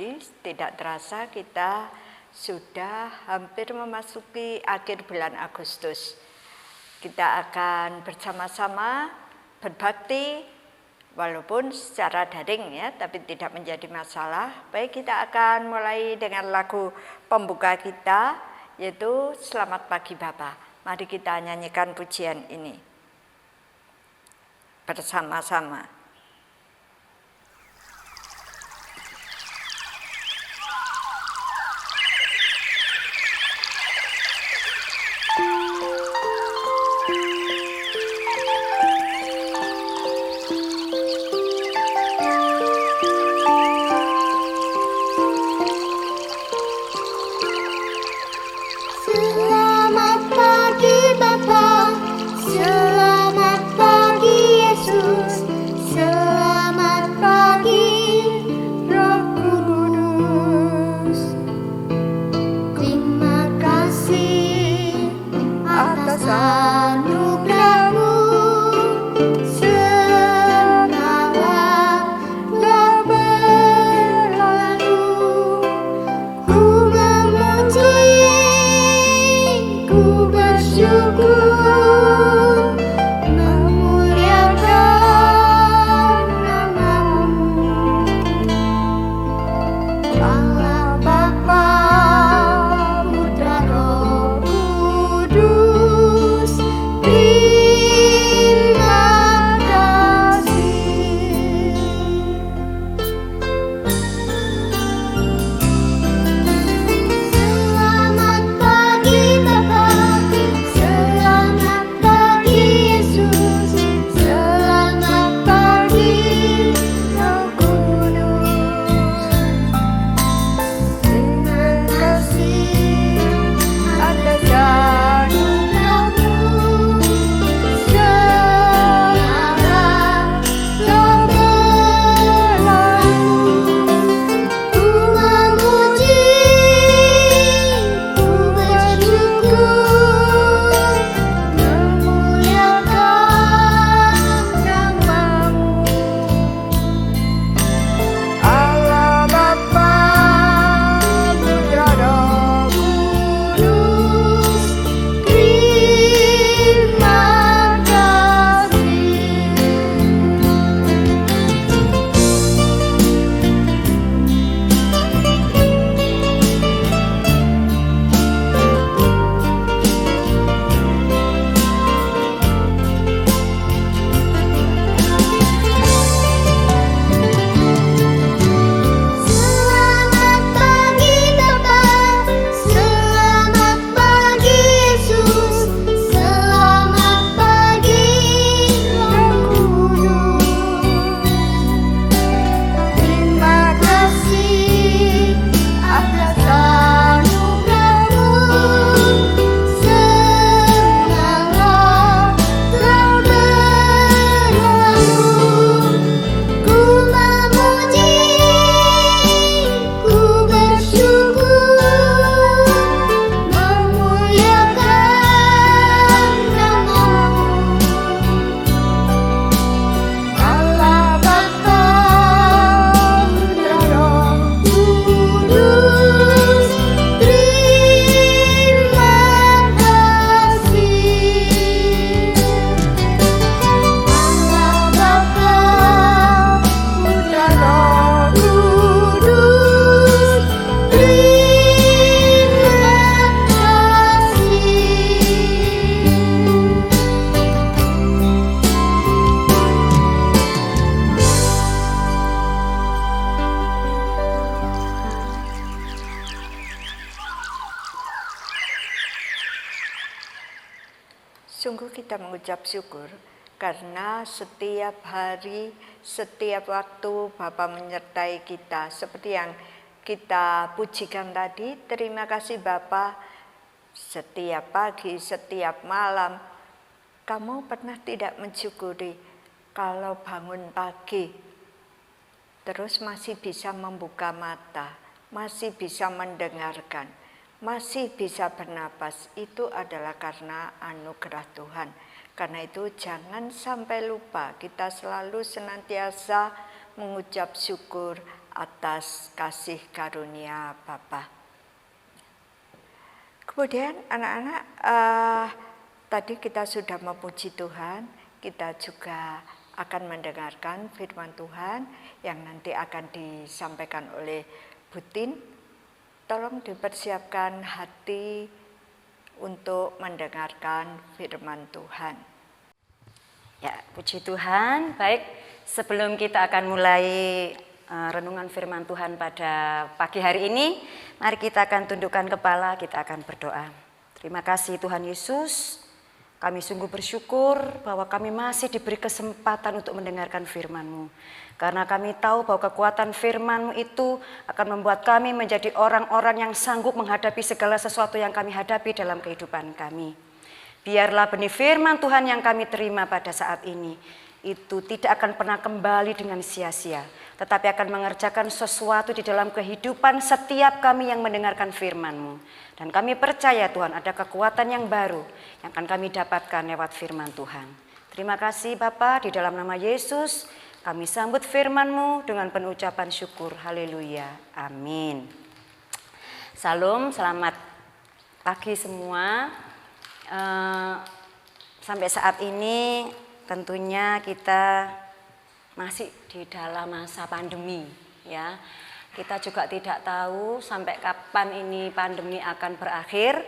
kembali. Tidak terasa kita sudah hampir memasuki akhir bulan Agustus. Kita akan bersama-sama berbakti walaupun secara daring ya, tapi tidak menjadi masalah. Baik, kita akan mulai dengan lagu pembuka kita, yaitu Selamat Pagi Bapa. Mari kita nyanyikan pujian ini bersama-sama. Selamat pagi Bapa, selamat pagi Yesus, selamat pagi Roh Kudus. Terima kasih atas anugerah-Mu, semalam telah berlalu. Ku memuji, ku bersyukur, memuliakan nama-Mu. Allah Bapa, Putra, Roh Kudus, terima kasih. Selamat pagi Bapa, selamat pagi Yesus, selamat pagi Roh Kudus. Terima kasih atas anugerah-Mu, semalam telah berlalu. Ku memuji, ku bersyukur, memuliakan nama-Mu. Allah Bapa, Putra, Roh Kudus, terima kasih. Selamat pagi Bapa, selamat pagi Yesus, selamat pagi Roh Kudus. Terima kasih atas anugerah-Mu, semalam telah berlalu. Ku memuji, ku bersyukur, memuliakan nama-Mu. Allah Bapa, Putra, Roh Kudus, terima kasih. Allah Bapa, Putra, Roh Kudus, terima Sungguh kita mengucap syukur karena setiap hari, setiap waktu Bapa menyertai kita. Seperti yang kita pujikan tadi, terima kasih Bapa. Setiap pagi, setiap malam, kamu pernah tidak mensyukuri kalau bangun pagi, terus masih bisa membuka mata, masih bisa mendengarkan, masih bisa bernapas. Itu adalah karena anugerah Tuhan. Karena itu jangan sampai lupa, kita selalu senantiasa mengucap syukur atas kasih karunia Bapa. Kemudian anak-anak, tadi kita sudah memuji Tuhan, kita juga akan mendengarkan firman Tuhan yang nanti akan disampaikan oleh Butin. Tolong dipersiapkan hati untuk mendengarkan firman Tuhan. Ya, puji Tuhan. Baik, sebelum kita akan mulai renungan firman Tuhan pada pagi hari ini, mari kita akan tundukkan kepala, kita akan berdoa. Terima kasih Tuhan Yesus, kami sungguh bersyukur bahwa kami masih diberi kesempatan untuk mendengarkan firman-Mu. Karena kami tahu bahwa kekuatan firman-Mu itu akan membuat kami menjadi orang-orang yang sanggup menghadapi segala sesuatu yang kami hadapi dalam kehidupan kami. Biarlah benih firman Tuhan yang kami terima pada saat ini itu tidak akan pernah kembali dengan sia-sia, tetapi akan mengerjakan sesuatu di dalam kehidupan setiap kami yang mendengarkan firman-Mu. Dan kami percaya Tuhan ada kekuatan yang baru yang akan kami dapatkan lewat firman Tuhan. Terima kasih Bapa, di dalam nama Yesus kami sambut firman-Mu dengan penuh ucapan syukur. Haleluya. Amin. Salam, selamat pagi semua. Sampai saat ini tentunya kita masih di dalam masa pandemi, ya. Kita juga tidak tahu sampai kapan ini pandemi akan berakhir.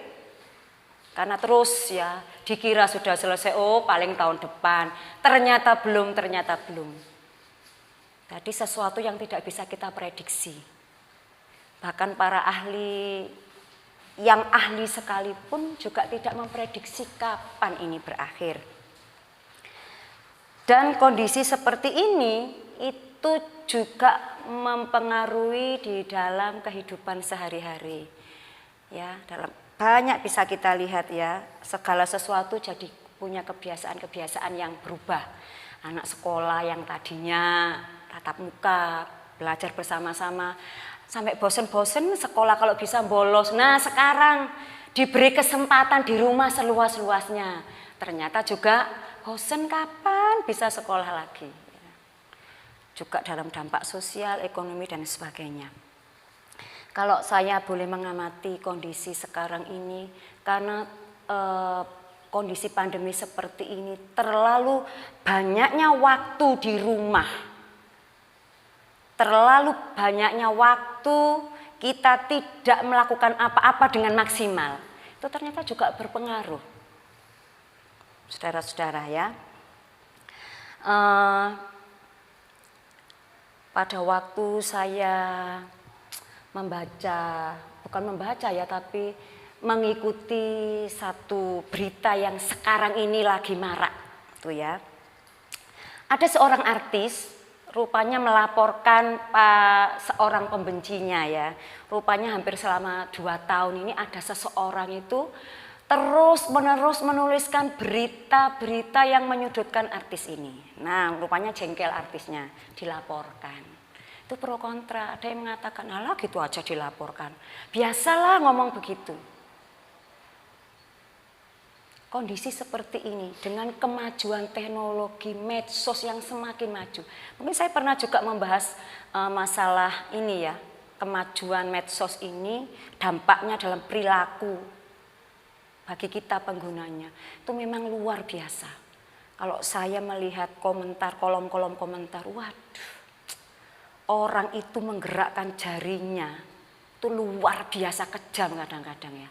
Karena terus ya dikira sudah selesai, oh paling tahun depan. Ternyata belum. Jadi sesuatu yang tidak bisa kita prediksi. Bahkan para ahli yang ahli sekalipun juga tidak memprediksi kapan ini berakhir. Dan kondisi seperti ini itu juga mempengaruhi di dalam kehidupan sehari-hari. Ya, dalam banyak bisa kita lihat ya, segala sesuatu jadi punya kebiasaan-kebiasaan yang berubah. Anak sekolah yang tadinya tatap muka, belajar bersama-sama, sampai bosen-bosen sekolah kalau bisa bolos. Nah, sekarang diberi kesempatan di rumah seluas-luasnya. Ternyata juga bosen kapan bisa sekolah lagi. Juga dalam dampak sosial, ekonomi dan sebagainya. Kalau saya boleh mengamati kondisi sekarang ini, karena kondisi pandemi seperti ini terlalu banyaknya waktu di rumah. Terlalu banyaknya waktu kita tidak melakukan apa-apa dengan maksimal. Itu ternyata juga berpengaruh. Saudara-saudara ya, pada waktu saya bukan membaca ya, tapi mengikuti satu berita yang sekarang ini lagi marak, tuh ya. Ada seorang artis, rupanya melaporkan seorang pembencinya ya. Rupanya hampir selama 2 tahun ini ada seseorang itu terus-menerus menuliskan berita-berita yang menyudutkan artis ini. Nah, rupanya jengkel artisnya, dilaporkan. Itu pro kontra, ada yang mengatakan, alah gitu aja dilaporkan. Biasalah ngomong begitu. Kondisi seperti ini, dengan kemajuan teknologi medsos yang semakin maju. Mungkin saya pernah juga membahas masalah ini ya, kemajuan medsos ini, dampaknya dalam perilaku bagi kita penggunanya itu memang luar biasa. Kalau saya melihat komentar, kolom-kolom komentar, waduh, orang itu menggerakkan jarinya itu luar biasa kejam kadang-kadang ya.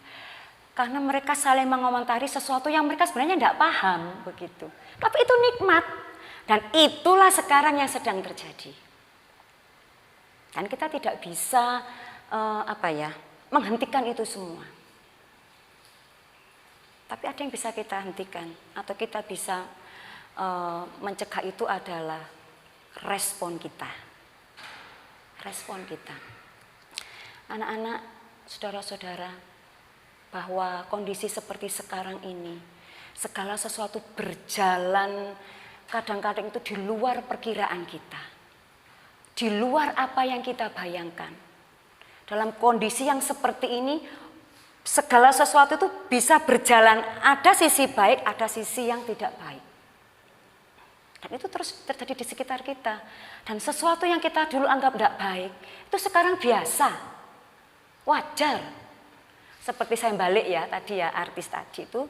Karena mereka saling mengomentari sesuatu yang mereka sebenarnya tidak paham begitu. Tapi itu nikmat dan itulah sekarang yang sedang terjadi. Dan kita tidak bisa menghentikan itu semua. Tapi ada yang bisa kita hentikan atau kita bisa mencegah itu adalah respon kita. Respon kita. Anak-anak, saudara-saudara, bahwa kondisi seperti sekarang ini, segala sesuatu berjalan kadang-kadang itu di luar perkiraan kita. Di luar apa yang kita bayangkan. Dalam kondisi yang seperti ini, segala sesuatu itu bisa berjalan, ada sisi baik, ada sisi yang tidak baik. Dan itu terus terjadi di sekitar kita. Dan sesuatu yang kita dulu anggap tidak baik, itu sekarang biasa, wajar. Seperti saya balik ya tadi ya, artis tadi itu,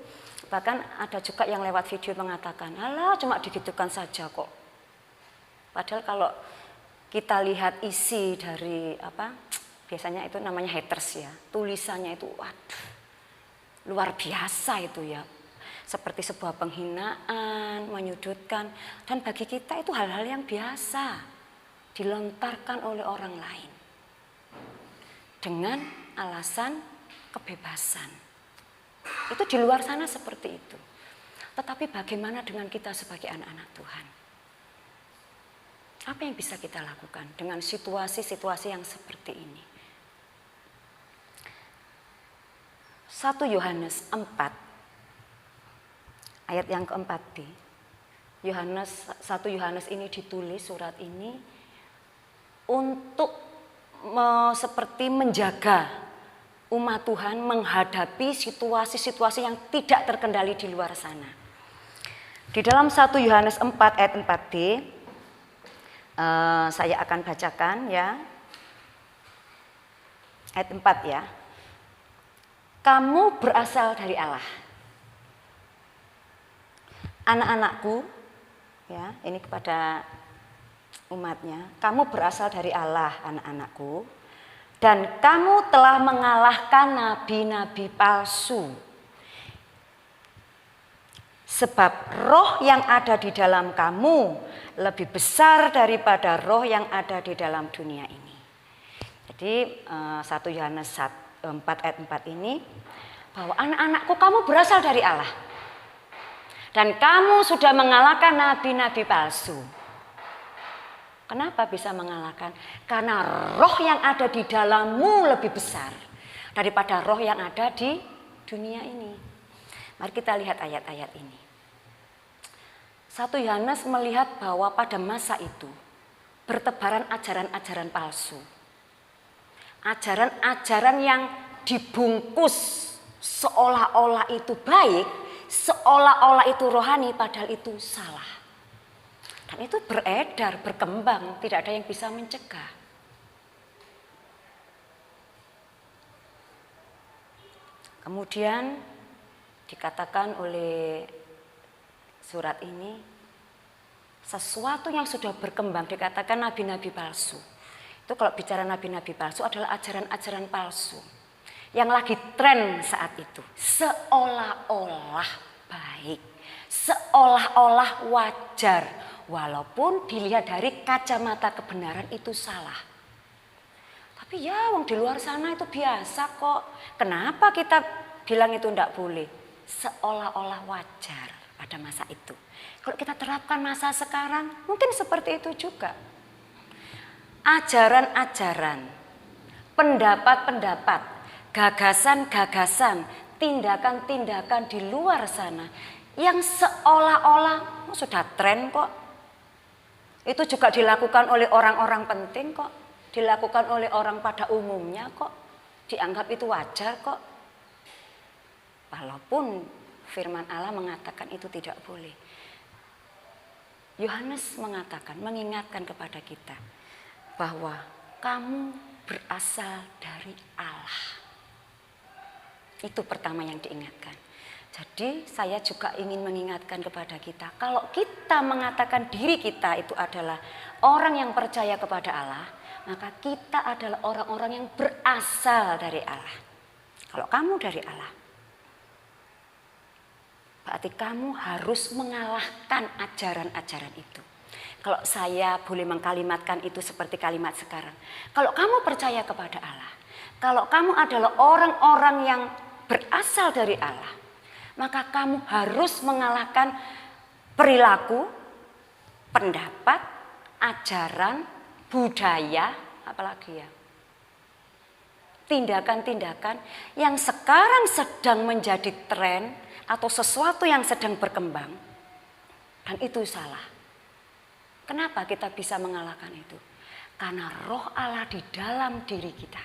bahkan ada juga yang lewat video mengatakan, alah cuma digitukan saja kok. Padahal kalau kita lihat isi dari biasanya itu namanya haters ya, tulisannya itu waduh, luar biasa itu ya. Seperti sebuah penghinaan, menyudutkan, dan bagi kita itu hal-hal yang biasa dilontarkan oleh orang lain dengan alasan kebebasan. Itu di luar sana seperti itu. Tetapi bagaimana dengan kita sebagai anak-anak Tuhan? Apa yang bisa kita lakukan dengan situasi-situasi yang seperti ini? 1 Yohanes 4 ayat yang keempat D. 1 Yohanes ini ditulis surat ini untuk seperti menjaga umat Tuhan menghadapi situasi-situasi yang tidak terkendali di luar sana. Di dalam 1 Yohanes 4 ayat 4D, saya akan bacakan ya. Ayat 4 ya. Kamu berasal dari Allah. Anak-anakku, ya, ini kepada umatnya, kamu berasal dari Allah, anak-anakku, dan kamu telah mengalahkan nabi-nabi palsu. Sebab roh yang ada di dalam kamu lebih besar daripada roh yang ada di dalam dunia ini. Jadi 1 Yohanes 4 ayat 4 ini, bahwa anak-anakku kamu berasal dari Allah. Dan kamu sudah mengalahkan nabi-nabi palsu. Kenapa bisa mengalahkan? Karena roh yang ada di dalammu lebih besar daripada roh yang ada di dunia ini. Mari kita lihat ayat-ayat ini. 1 Yohanes melihat bahwa pada masa itu bertebaran ajaran-ajaran palsu. Ajaran-ajaran yang dibungkus seolah-olah itu baik, seolah-olah itu rohani, padahal itu salah. Dan itu beredar, berkembang, tidak ada yang bisa mencegah. Kemudian dikatakan oleh surat ini, sesuatu yang sudah berkembang, dikatakan nabi-nabi palsu. Itu kalau bicara nabi-nabi palsu adalah ajaran-ajaran palsu yang lagi tren saat itu, seolah-olah baik, seolah-olah wajar, walaupun dilihat dari kacamata kebenaran itu salah. Tapi ya, wong di luar sana itu biasa kok. Kenapa kita bilang itu tidak boleh? Seolah-olah wajar pada masa itu. Kalau kita terapkan masa sekarang, mungkin seperti itu juga. Ajaran-ajaran, pendapat-pendapat, gagasan-gagasan, tindakan-tindakan di luar sana yang seolah-olah sudah tren kok. Itu juga dilakukan oleh orang-orang penting kok, dilakukan oleh orang pada umumnya kok, dianggap itu wajar kok. Walaupun firman Allah mengatakan itu tidak boleh. Yohanes mengatakan, mengingatkan kepada kita bahwa kamu berasal dari Allah. Itu pertama yang diingatkan. Jadi saya juga ingin mengingatkan kepada kita, kalau kita mengatakan diri kita itu adalah orang yang percaya kepada Allah, maka kita adalah orang-orang yang berasal dari Allah. Kalau kamu dari Allah, berarti kamu harus mengalahkan ajaran-ajaran itu. Kalau saya boleh mengkalimatkan itu seperti kalimat sekarang, kalau kamu percaya kepada Allah, kalau kamu adalah orang-orang yang berasal dari Allah, maka kamu harus mengalahkan perilaku, pendapat, ajaran, budaya, apalagi ya, tindakan-tindakan yang sekarang sedang menjadi tren atau sesuatu yang sedang berkembang, dan itu salah. Kenapa kita bisa mengalahkan itu? Karena roh Allah di dalam diri kita.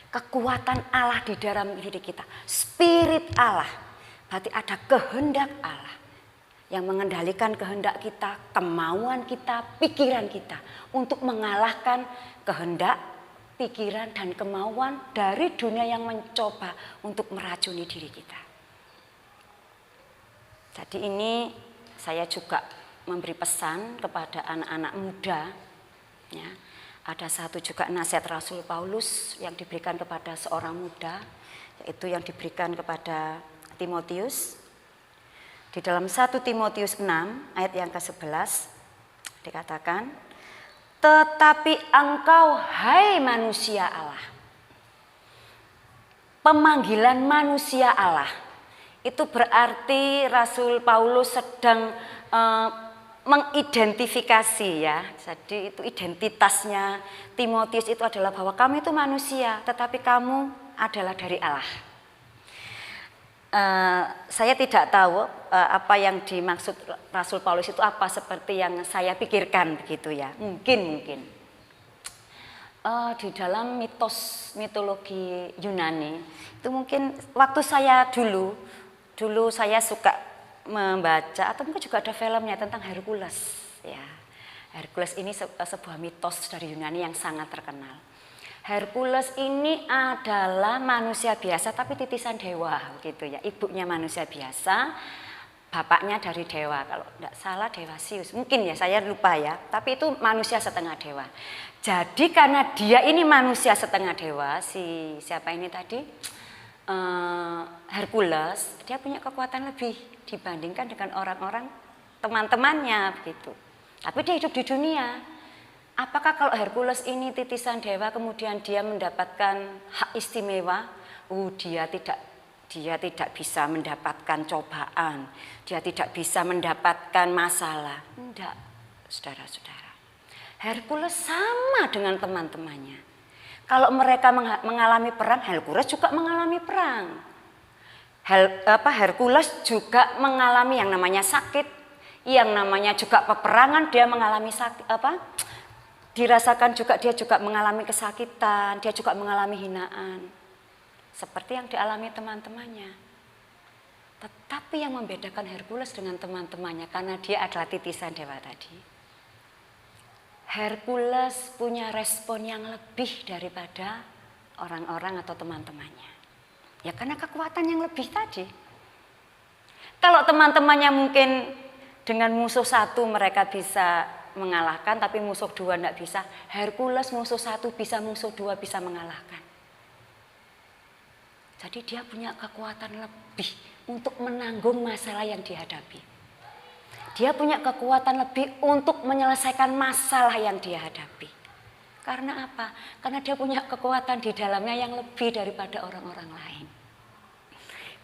Kekuatan Allah di dalam diri kita. Spirit Allah. Berarti ada kehendak Allah. yang mengendalikan kehendak kita, kemauan kita, pikiran kita untuk mengalahkan kehendak, pikiran, dan kemauan dari dunia yang mencoba untuk meracuni diri kita. Jadi ini saya juga memberi pesan kepada anak-anak muda, ya. Ada satu juga nasihat Rasul Paulus yang diberikan kepada seorang muda, yaitu yang diberikan kepada Timotius. Di dalam 1 Timotius 6 ayat yang ke-11 dikatakan, tetapi engkau hai manusia Allah. Pemanggilan manusia Allah. Itu berarti Rasul Paulus sedang mengidentifikasi, ya. Jadi itu identitasnya Timotius itu adalah bahwa kamu itu manusia, tetapi kamu adalah dari Allah. Saya tidak tahu apa yang dimaksud Rasul Paulus itu apa seperti yang saya pikirkan begitu, ya. Mungkin di dalam mitologi Yunani itu mungkin waktu saya dulu saya suka membaca atau mungkin juga ada filmnya tentang Hercules, ya. Hercules ini sebuah mitos dari Yunani yang sangat terkenal. Hercules ini adalah manusia biasa tapi titisan dewa gitu, ya. Ibunya manusia biasa, bapaknya dari dewa. Kalau tidak salah dewa Zeus. Mungkin ya, saya lupa ya. Tapi itu manusia setengah dewa. Jadi karena dia ini manusia setengah dewa, siapa ini tadi? Hercules, dia punya kekuatan lebih dibandingkan dengan orang-orang teman-temannya begitu. Tapi dia hidup di dunia. Apakah kalau Hercules ini titisan dewa kemudian dia mendapatkan hak istimewa? Dia tidak bisa mendapatkan cobaan, dia tidak bisa mendapatkan masalah. Tidak, saudara-saudara. Hercules sama dengan teman-temannya. Kalau mereka mengalami perang, Hercules juga mengalami perang. Hercules juga mengalami yang namanya sakit, yang namanya juga peperangan, dia mengalami sakit, dirasakan juga, dia juga mengalami kesakitan, dia juga mengalami hinaan. Seperti yang dialami teman-temannya. Tetapi yang membedakan Hercules dengan teman-temannya, karena dia adalah titisan dewa tadi, Hercules punya respon yang lebih daripada orang-orang atau teman-temannya. Ya karena kekuatan yang lebih tadi. Kalau teman-temannya mungkin dengan musuh satu mereka bisa mengalahkan, tapi musuh dua tidak bisa. Hercules musuh satu bisa, musuh dua bisa mengalahkan. Jadi dia punya kekuatan lebih untuk menanggung masalah yang dihadapi. Dia punya kekuatan lebih untuk menyelesaikan masalah yang dia hadapi. Karena apa? Karena dia punya kekuatan di dalamnya yang lebih daripada orang-orang lain.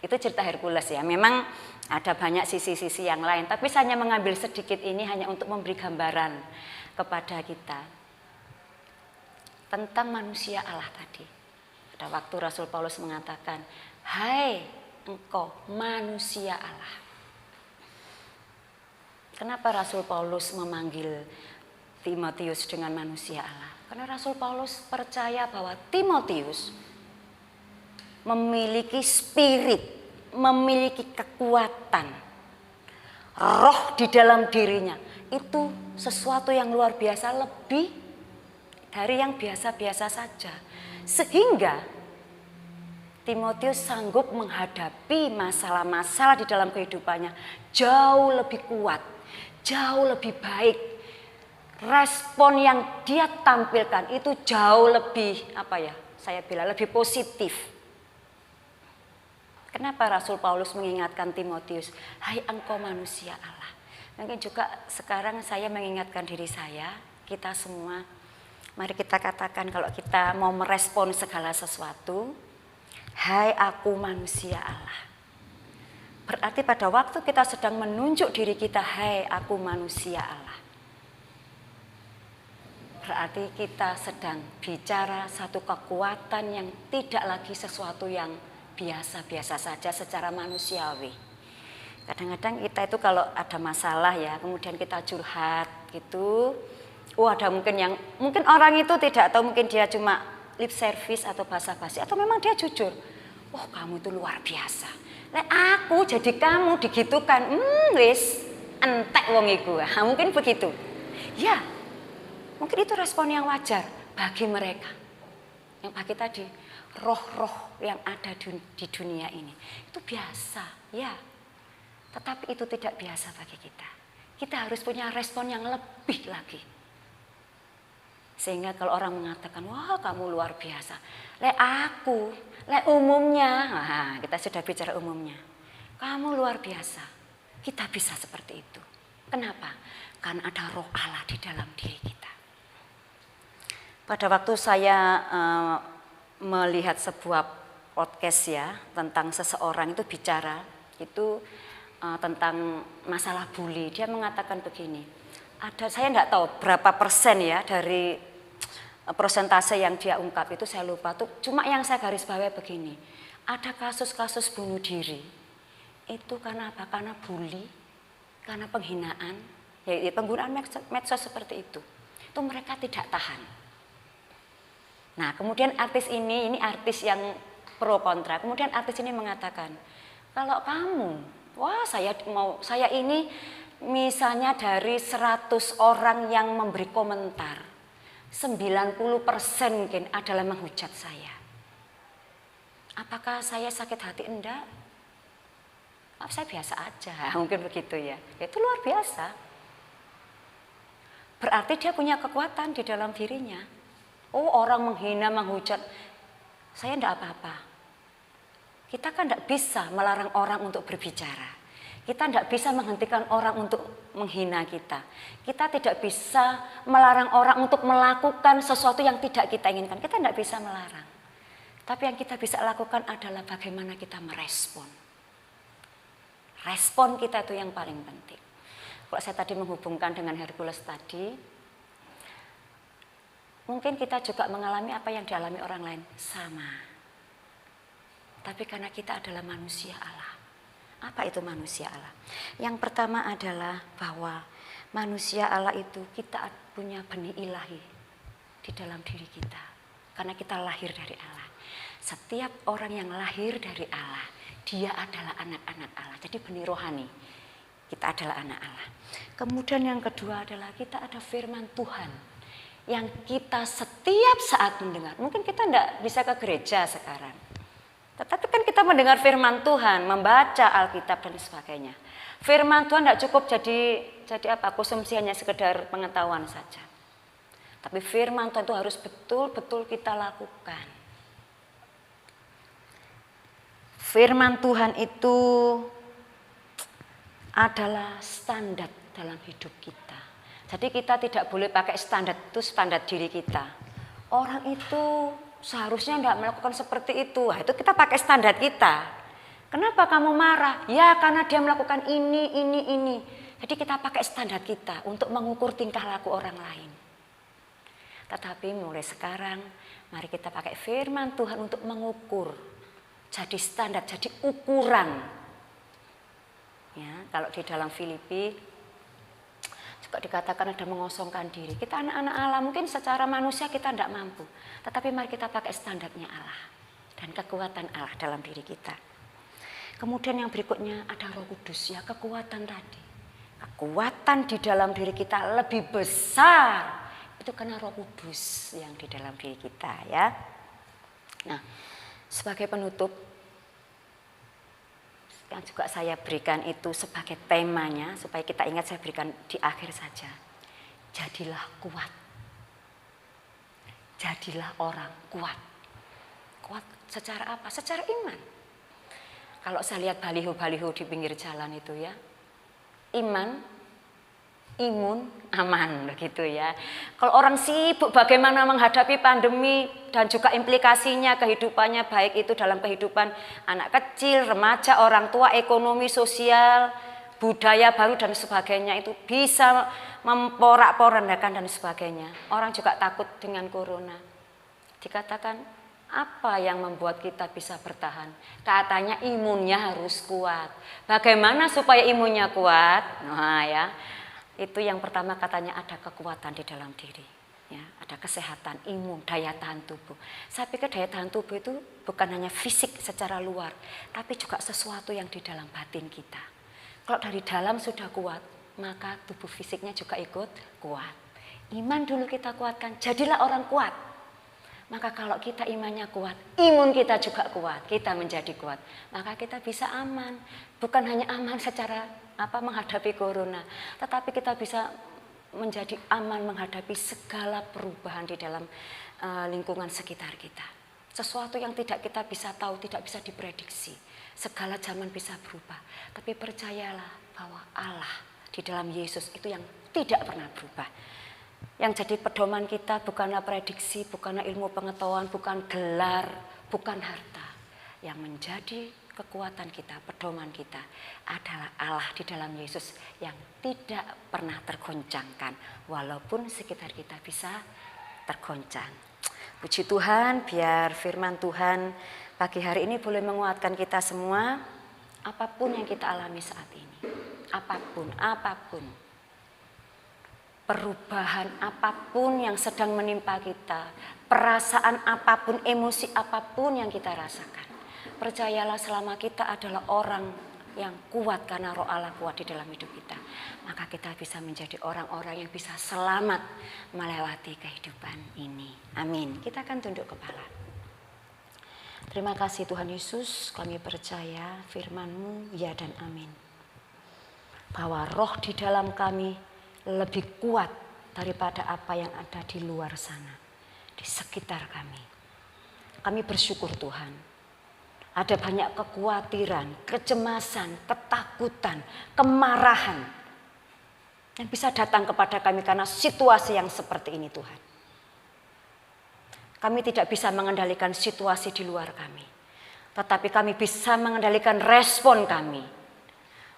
Itu cerita Hercules, ya. Memang ada banyak sisi-sisi yang lain. Tapi saya hanya mengambil sedikit ini hanya untuk memberi gambaran kepada kita tentang manusia Allah tadi. Pada waktu Rasul Paulus mengatakan, hai engkau manusia Allah. Kenapa Rasul Paulus memanggil Timotius dengan manusia Allah? Karena Rasul Paulus percaya bahwa Timotius memiliki spirit, memiliki kekuatan, roh di dalam dirinya. Itu sesuatu yang luar biasa, lebih dari yang biasa-biasa saja. Sehingga Timotius sanggup menghadapi masalah-masalah di dalam kehidupannya jauh lebih kuat, jauh lebih baik. Respon yang dia tampilkan itu jauh lebih, saya bilang lebih positif. Kenapa Rasul Paulus mengingatkan Timotius, hai engkau manusia Allah. Mungkin juga sekarang saya mengingatkan diri saya, kita semua, mari kita katakan kalau kita mau merespon segala sesuatu, hai aku manusia Allah. Berarti pada waktu kita sedang menunjuk diri kita, hai aku manusia Allah. Berarti kita sedang bicara satu kekuatan yang tidak lagi sesuatu yang biasa-biasa saja secara manusiawi. Kadang-kadang kita itu kalau ada masalah, ya, kemudian kita curhat gitu. Ada mungkin orang itu tidak tahu, mungkin dia cuma lip service atau basa-basi, atau memang dia jujur. Kamu itu luar biasa. Aku jadi kamu digitukan, wis entek wong iku. Mungkin begitu. Ya, mungkin itu respon yang wajar bagi mereka. Yang bagi tadi, roh-roh yang ada di dunia ini. Itu biasa, ya. Tetapi itu tidak biasa bagi kita. Kita harus punya respon yang lebih lagi. Sehingga kalau orang mengatakan, wah kamu luar biasa. Aku, umumnya, nah, kita sudah bicara umumnya. Kamu luar biasa. Kita bisa seperti itu. Kenapa? Karena ada roh Allah di dalam diri kita. Pada waktu saya melihat sebuah podcast ya tentang seseorang itu bicara itu tentang masalah bully. Dia mengatakan begini, saya tidak tahu berapa persen ya dari persentase yang dia ungkap itu saya lupa. Cuma yang saya garis bawahi begini, ada kasus-kasus bunuh diri itu karena apa? Karena bully, karena penghinaan, ya penggunaan medsos seperti itu. Itu mereka tidak tahan. Nah, kemudian artis ini artis yang pro kontra. Kemudian artis ini mengatakan, kalau kamu, wah saya ini misalnya dari 100 orang yang memberi komentar, 90% mungkin adalah menghujat saya. Apakah saya sakit hati? Enggak. Saya biasa aja, mungkin begitu ya. Itu luar biasa. Berarti dia punya kekuatan di dalam dirinya. Oh, orang menghina, menghujat, saya enggak apa-apa. Kita kan enggak bisa melarang orang untuk berbicara. Kita tidak bisa menghentikan orang untuk menghina kita. Kita tidak bisa melarang orang untuk melakukan sesuatu yang tidak kita inginkan. Kita tidak bisa melarang. Tapi yang kita bisa lakukan adalah bagaimana kita merespon. Respon kita itu yang paling penting. Kalau saya tadi menghubungkan dengan Hercules tadi, mungkin kita juga mengalami apa yang dialami orang lain. Sama. Tapi karena kita adalah manusia Allah. Apa itu manusia Allah? Yang pertama adalah bahwa manusia Allah itu kita punya benih ilahi di dalam diri kita. Karena kita lahir dari Allah. Setiap orang yang lahir dari Allah, dia adalah anak-anak Allah. Jadi benih rohani. Kita adalah anak Allah. Kemudian yang kedua adalah kita ada firman Tuhan. Yang kita setiap saat mendengar. Mungkin kita tidak bisa ke gereja sekarang. Tetapi kan kita mendengar firman Tuhan, membaca Alkitab dan sebagainya. Firman Tuhan tidak cukup jadi apa? Konsumsi hanya sekedar pengetahuan saja. Tapi firman Tuhan itu harus betul-betul kita lakukan. Firman Tuhan itu adalah standar dalam hidup kita. Jadi kita tidak boleh pakai standar diri kita. Orang itu seharusnya tidak melakukan seperti itu. Nah, itu kita pakai standar kita. Kenapa kamu marah? Ya karena dia melakukan ini. Jadi kita pakai standar kita untuk mengukur tingkah laku orang lain. Tetapi mulai sekarang mari kita pakai firman Tuhan untuk mengukur. Jadi standar, jadi ukuran. Ya, kalau di dalam Filipi juga dikatakan ada mengosongkan diri. Kita anak-anak Allah, mungkin secara manusia kita tidak mampu. Tetapi mari kita pakai standarnya Allah dan kekuatan Allah dalam diri kita. Kemudian yang berikutnya ada Roh Kudus, ya kekuatan tadi. Kekuatan di dalam diri kita lebih besar. Itu karena Roh Kudus yang di dalam diri kita, ya. Nah, sebagai penutup yang juga saya berikan itu sebagai temanya supaya kita ingat, saya berikan di akhir saja. Jadilah kuat. Jadilah orang kuat. Kuat secara apa? Secara iman. Kalau saya lihat baliho-baliho di pinggir jalan itu ya, iman, imun, aman begitu ya. Kalau orang sibuk bagaimana menghadapi pandemi dan juga implikasinya kehidupannya, baik itu dalam kehidupan anak kecil, remaja, orang tua, ekonomi, sosial, budaya baru dan sebagainya, itu bisa memporak-porandakan dan sebagainya. Orang juga takut dengan corona. Dikatakan apa yang membuat kita bisa bertahan? Katanya imunnya harus kuat. Bagaimana supaya imunnya kuat? Nah ya, itu yang pertama katanya ada kekuatan di dalam diri, ya, ada kesehatan, imun, daya tahan tubuh. Saya pikir daya tahan tubuh itu bukan hanya fisik secara luar, tapi juga sesuatu yang di dalam batin kita. Kalau dari dalam sudah kuat, maka tubuh fisiknya juga ikut kuat. Iman dulu kita kuatkan, jadilah orang kuat. Maka kalau kita imannya kuat, imun kita juga kuat, kita menjadi kuat. Maka kita bisa aman. Bukan hanya aman secara menghadapi corona, tetapi kita bisa menjadi aman menghadapi segala perubahan di dalam lingkungan sekitar kita. Sesuatu yang tidak kita bisa tahu, tidak bisa diprediksi. Segala zaman bisa berubah. Tapi percayalah bahwa Allah di dalam Yesus itu yang tidak pernah berubah. Yang jadi pedoman kita bukanlah prediksi, bukanlah ilmu pengetahuan, bukan gelar, bukan harta. Yang menjadi kekuatan kita, pedoman kita adalah Allah di dalam Yesus yang tidak pernah tergoncangkan. Walaupun sekitar kita bisa tergoncang. Puji Tuhan, biar firman Tuhan pagi hari ini boleh menguatkan kita semua. Apapun yang kita alami saat ini. Apapun. Perubahan apapun yang sedang menimpa kita, perasaan apapun, emosi apapun yang kita rasakan. Percayalah selama kita adalah orang yang kuat karena Roh Allah kuat di dalam hidup kita. Maka kita bisa menjadi orang-orang yang bisa selamat melewati kehidupan ini. Amin. Kita akan tunduk kepala. Terima kasih Tuhan Yesus, kami percaya firman-Mu ya dan amin. Bahwa roh di dalam kami lebih kuat daripada apa yang ada di luar sana, di sekitar kami. Kami bersyukur Tuhan. Ada banyak kekhawatiran, kecemasan, ketakutan, kemarahan yang bisa datang kepada kami karena situasi yang seperti ini Tuhan. Kami tidak bisa mengendalikan situasi di luar kami, tetapi kami bisa mengendalikan respon kami.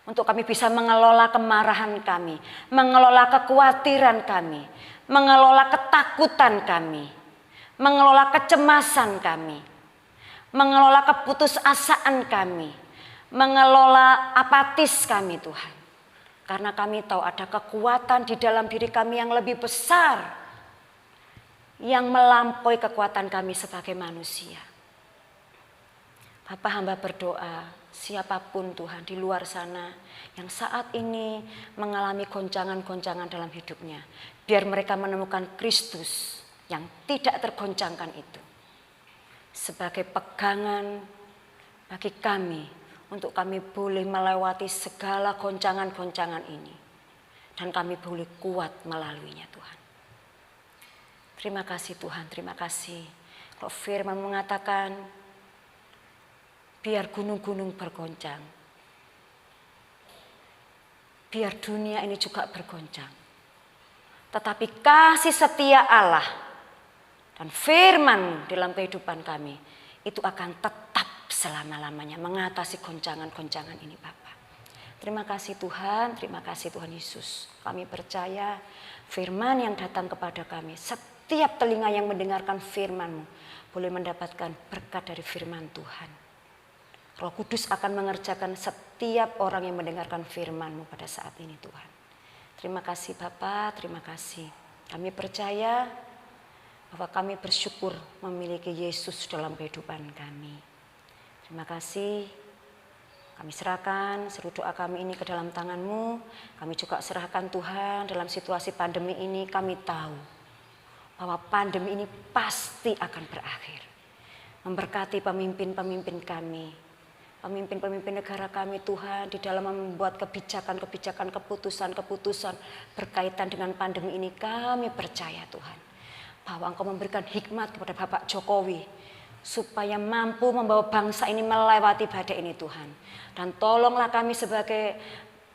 Untuk kami bisa mengelola kemarahan kami, mengelola kekhawatiran kami, mengelola ketakutan kami, mengelola kecemasan kami, mengelola keputusasaan kami, mengelola apatis kami Tuhan. Karena kami tahu ada kekuatan di dalam diri kami yang lebih besar, yang melampaui kekuatan kami sebagai manusia. Bapa, hamba berdoa, siapapun Tuhan di luar sana yang saat ini mengalami goncangan-goncangan dalam hidupnya, biar mereka menemukan Kristus yang tidak tergoncangkan itu sebagai pegangan bagi kami untuk kami boleh melewati segala goncangan-goncangan ini dan kami boleh kuat melaluinya Tuhan. Terima kasih Tuhan, terima kasih. Kalau firman mengatakan biar gunung-gunung bergoncang, biar dunia ini juga bergoncang. Tetapi kasih setia Allah dan firman dalam kehidupan kami itu akan tetap selama-lamanya mengatasi goncangan-goncangan ini Bapa. Terima kasih Tuhan, terima kasih Tuhan Yesus. Kami percaya firman yang datang kepada kami, setiap telinga yang mendengarkan firman-Mu boleh mendapatkan berkat dari firman Tuhan. Roh Kudus akan mengerjakan setiap orang yang mendengarkan firman-Mu pada saat ini Tuhan. Terima kasih Bapa, terima kasih. Kami percaya bahwa kami bersyukur memiliki Yesus dalam kehidupan kami. Terima kasih. Kami serahkan seluruh doa kami ini ke dalam tangan-Mu. Kami juga serahkan Tuhan dalam situasi pandemi ini. Kami tahu bahwa pandemi ini pasti akan berakhir. Memberkati pemimpin-pemimpin kami, pemimpin-pemimpin negara kami Tuhan di dalam membuat kebijakan-kebijakan, keputusan-keputusan berkaitan dengan pandemi ini. Kami percaya Tuhan bahwa Engkau memberikan hikmat kepada Bapak Jokowi supaya mampu membawa bangsa ini melewati badai ini Tuhan. Dan tolonglah kami sebagai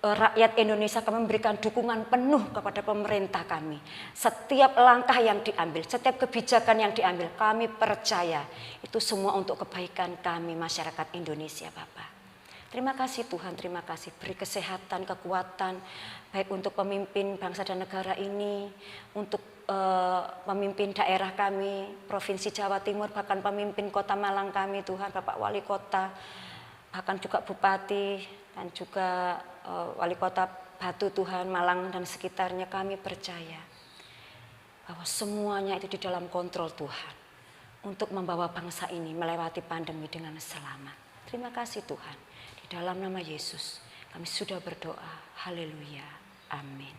rakyat Indonesia, kami memberikan dukungan penuh kepada pemerintah kami. Setiap langkah yang diambil, setiap kebijakan yang diambil, kami percaya itu semua untuk kebaikan kami masyarakat Indonesia Bapak. Terima kasih Tuhan, terima kasih. Beri kesehatan, kekuatan, baik untuk pemimpin bangsa dan negara ini, untuk pemimpin daerah kami, Provinsi Jawa Timur, bahkan pemimpin Kota Malang kami Tuhan, Bapak Wali Kota, bahkan juga Bupati dan juga Wali Kota Batu Tuhan, Malang dan sekitarnya. Kami percaya bahwa semuanya itu di dalam kontrol Tuhan untuk membawa bangsa ini melewati pandemi dengan selamat. Terima kasih Tuhan. Di dalam nama Yesus kami sudah berdoa. Haleluya. Amin.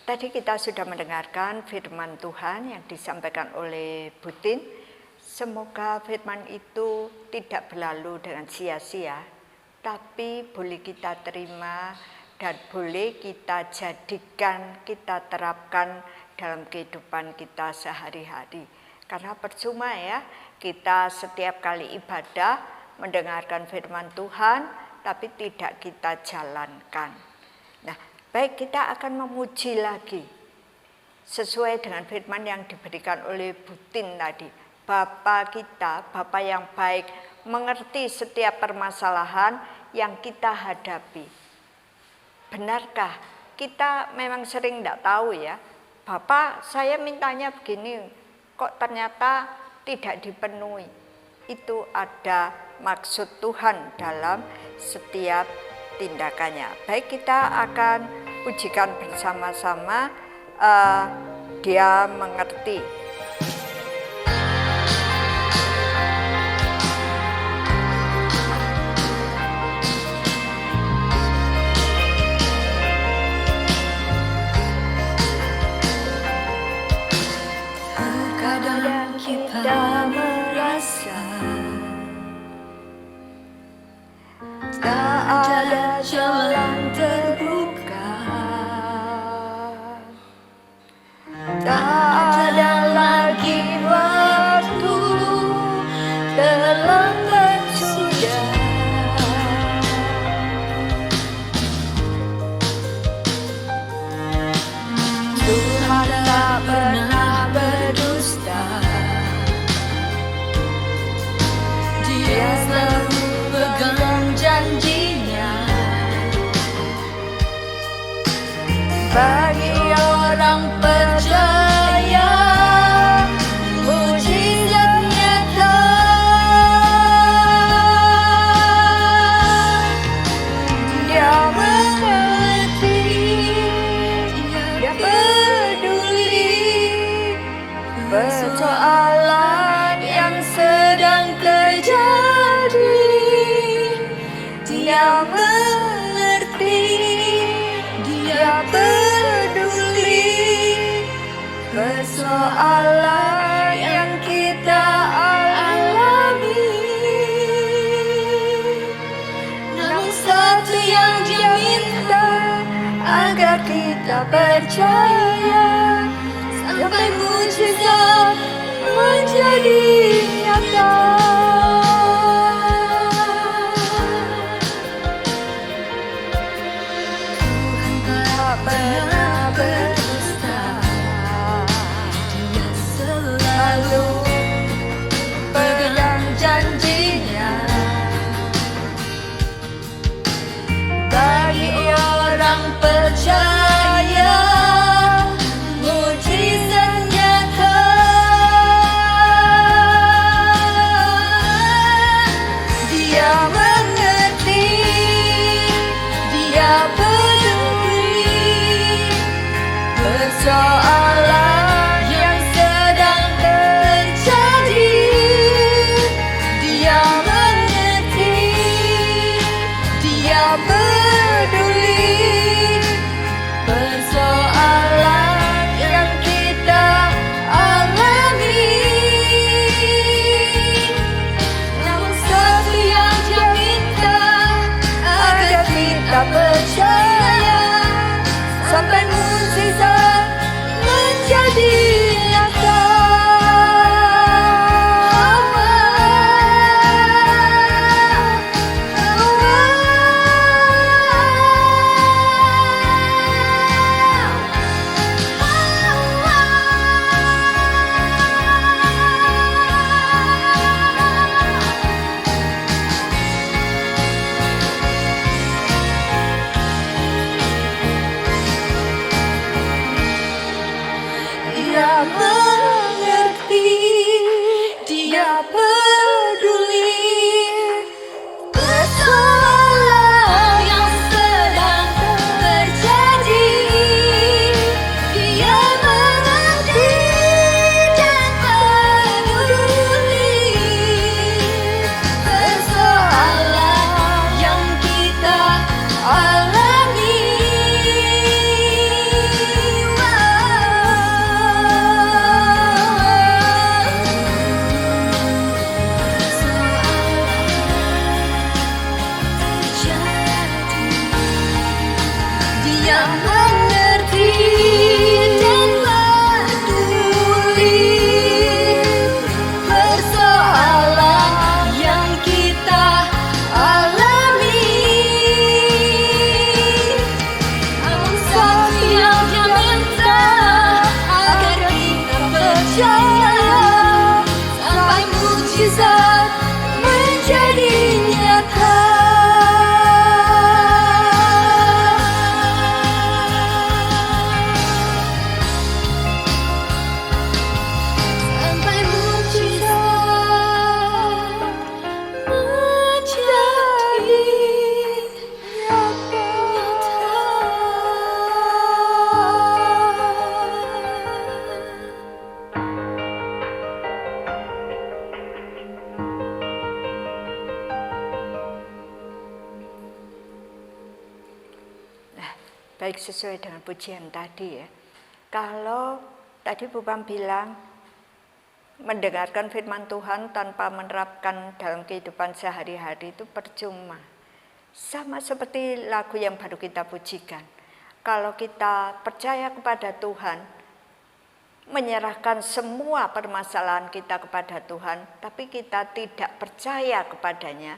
Tadi kita sudah mendengarkan firman Tuhan yang disampaikan oleh Butin. Semoga firman itu tidak berlalu dengan sia-sia, tapi boleh kita terima dan boleh kita jadikan, kita terapkan dalam kehidupan kita sehari-hari. Karena percuma ya, kita setiap kali ibadah mendengarkan firman Tuhan, tapi tidak kita jalankan. Nah, baik, kita akan memuji lagi sesuai dengan firman yang diberikan oleh Butin tadi. Bapa kita, Bapa yang baik, mengerti setiap permasalahan yang kita hadapi. Benarkah? Kita memang sering tidak tahu ya, Bapak saya mintanya begini, kok ternyata tidak dipenuhi. Itu ada maksud Tuhan dalam setiap tindakannya. Baik, kita akan pujikan bersama-sama, Dia mengerti. Terkadang kita merasa tak ada jalan terbuka, tak ada lagi waktu, terlambat sudah. Tuhan tak pernah berdusta, Dia selalu pegang janjinya. Bagi orang percaya, mujizat nyata. Dia mengerti, Dia peduli persoalan yang sedang terjadi. Dia mengerti, Dia peduli persoalan yang kita alami. Namun satu yang Dia minta, agar kita percaya sampai mujizat menjadi nyata. Pernah berdusta, Dia selalu pegang janjinya. Bagi orang percaya, mujizat nyata. mukjizat menjadi nyata. Sampai mukjizat menjadi nyata. Baik, sesuai dengan pujian tadi ya. Kalau tadi Bu Pam bilang mendengarkan firman Tuhan tanpa menerapkan dalam kehidupan sehari-hari itu percuma. Sama seperti lagu yang baru kita pujikan. Kalau kita percaya kepada Tuhan, menyerahkan semua permasalahan kita kepada Tuhan, tapi kita tidak percaya kepadanya,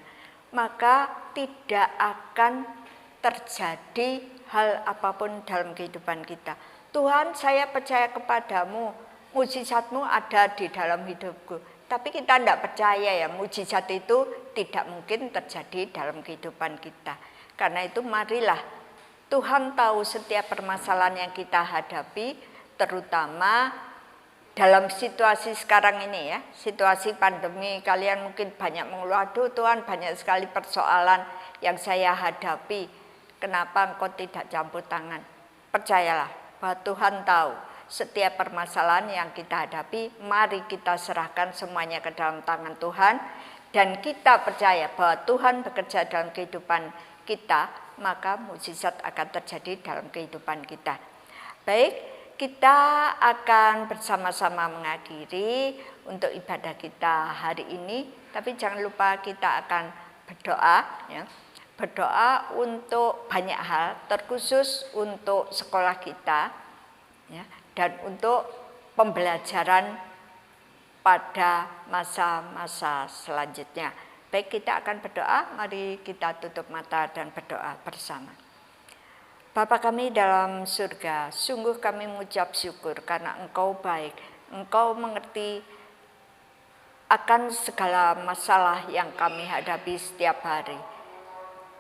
maka tidak akan terjadi hal apapun dalam kehidupan kita. Tuhan, saya percaya kepadamu, mukjizatmu ada di dalam hidupku. Tapi kita tidak percaya ya, mukjizat itu tidak mungkin terjadi dalam kehidupan kita. Karena itu marilah Tuhan tahu setiap permasalahan yang kita hadapi, terutama dalam situasi sekarang ini ya, situasi pandemi. Kalian mungkin banyak mengeluh, aduh Tuhan banyak sekali persoalan yang saya hadapi. Kenapa engkau tidak campur tangan? Percayalah bahwa Tuhan tahu setiap permasalahan yang kita hadapi. Mari kita serahkan semuanya ke dalam tangan Tuhan. Dan kita percaya bahwa Tuhan bekerja dalam kehidupan kita, maka mukjizat akan terjadi dalam kehidupan kita. Baik, kita akan bersama-sama mengakhiri untuk ibadah kita hari ini. Tapi jangan lupa kita akan berdoa ya. Berdoa untuk banyak hal, terkhusus untuk sekolah kita ya, dan untuk pembelajaran pada masa-masa selanjutnya. Baik, kita akan berdoa. Mari kita tutup mata dan berdoa bersama. Bapa kami dalam surga, sungguh kami mengucap syukur karena Engkau baik. Engkau mengerti akan segala masalah yang kami hadapi setiap hari.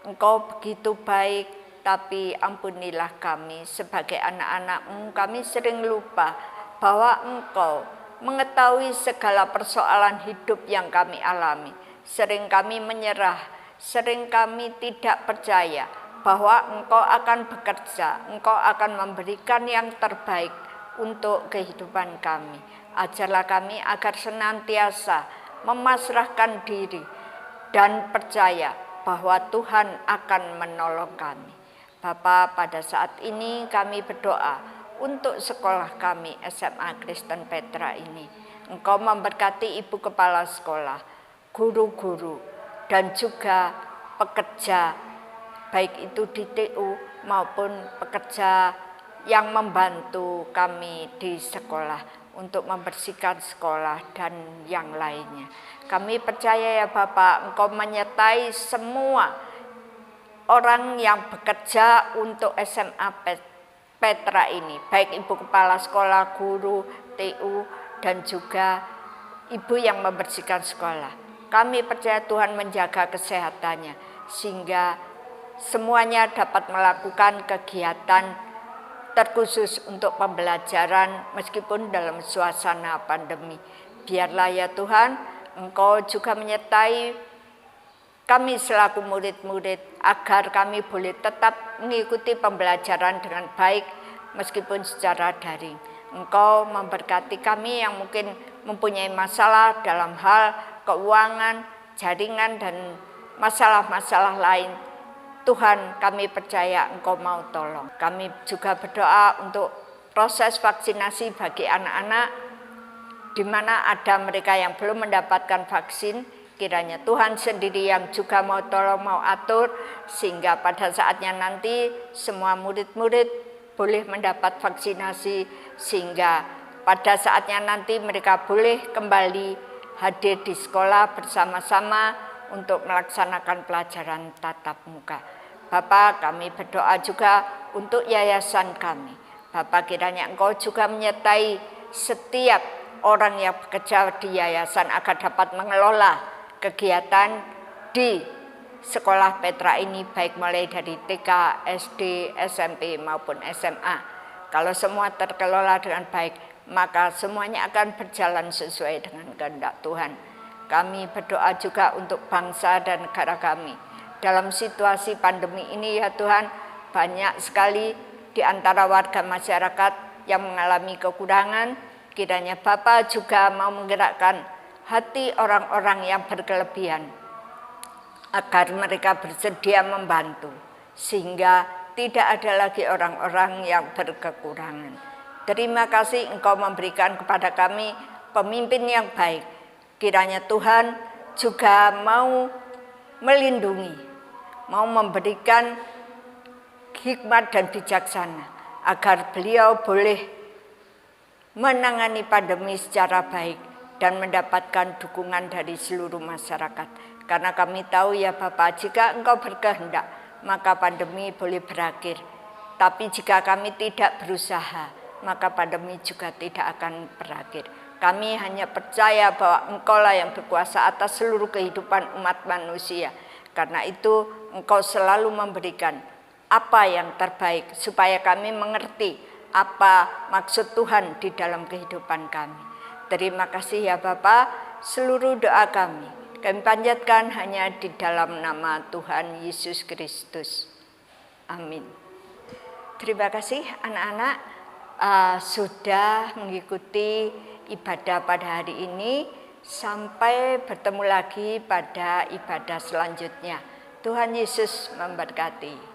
Engkau begitu baik, tapi ampunilah kami sebagai anak-anak-Mu. Kami sering lupa bahwa Engkau mengetahui segala persoalan hidup yang kami alami. Sering kami menyerah, sering kami tidak percaya bahwa Engkau akan bekerja, Engkau akan memberikan yang terbaik untuk kehidupan kami. Ajarlah kami agar senantiasa memasrahkan diri dan percaya bahwa Tuhan akan menolong kami. Bapa, pada saat ini kami berdoa untuk sekolah kami SMA Kristen Petra ini. Engkau memberkati ibu kepala sekolah, guru-guru, dan juga pekerja, baik itu di TU maupun pekerja yang membantu kami di sekolah untuk membersihkan sekolah dan yang lainnya. Kami percaya ya Bapak, Engkau menyertai semua orang yang bekerja untuk SMA Petra ini, baik ibu kepala sekolah, guru, TU, dan juga ibu yang membersihkan sekolah. Kami percaya Tuhan menjaga kesehatannya, sehingga semuanya dapat melakukan kegiatan terkhusus untuk pembelajaran meskipun dalam suasana pandemi. Biarlah ya Tuhan, Engkau juga menyertai kami selaku murid-murid agar kami boleh tetap mengikuti pembelajaran dengan baik meskipun secara daring. Engkau memberkati kami yang mungkin mempunyai masalah dalam hal keuangan, jaringan, dan masalah-masalah lain. Tuhan, kami percaya Engkau mau tolong. Kami juga berdoa untuk proses vaksinasi bagi anak-anak, di mana ada mereka yang belum mendapatkan vaksin. Kiranya Tuhan sendiri yang juga mau tolong, mau atur, sehingga pada saatnya nanti semua murid-murid boleh mendapat vaksinasi, sehingga pada saatnya nanti mereka boleh kembali hadir di sekolah bersama-sama untuk melaksanakan pelajaran tatap muka. Bapak, kami berdoa juga untuk yayasan kami. Bapak, kiranya Engkau juga menyertai setiap orang yang bekerja di yayasan agar dapat mengelola kegiatan di sekolah Petra ini, baik mulai dari TK, SD, SMP maupun SMA. Kalau semua terkelola dengan baik, maka semuanya akan berjalan sesuai dengan kehendak Tuhan. Kami berdoa juga untuk bangsa dan negara kami. Dalam situasi pandemi ini ya Tuhan, banyak sekali di antara warga masyarakat yang mengalami kekurangan. Kiranya Bapa juga mau menggerakkan hati orang-orang yang berkelebihan agar mereka bersedia membantu, sehingga tidak ada lagi orang-orang yang berkekurangan. Terima kasih Engkau memberikan kepada kami pemimpin yang baik. Kiranya Tuhan juga mau melindungi, mau memberikan hikmat dan bijaksana agar beliau boleh menangani pandemi secara baik dan mendapatkan dukungan dari seluruh masyarakat. Karena kami tahu ya Bapak, jika Engkau berkehendak, maka pandemi boleh berakhir. Tapi jika kami tidak berusaha, maka pandemi juga tidak akan berakhir. Kami hanya percaya bahwa Engkau lah yang berkuasa atas seluruh kehidupan umat manusia. Karena itu Engkau selalu memberikan apa yang terbaik supaya kami mengerti apa maksud Tuhan di dalam kehidupan kami. Terima kasih ya Bapa, seluruh doa kami panjatkan hanya di dalam nama Tuhan Yesus Kristus. Amin. Terima kasih anak-anak sudah mengikuti ibadah pada hari ini. Sampai bertemu lagi pada ibadah selanjutnya. Tuhan Yesus memberkati.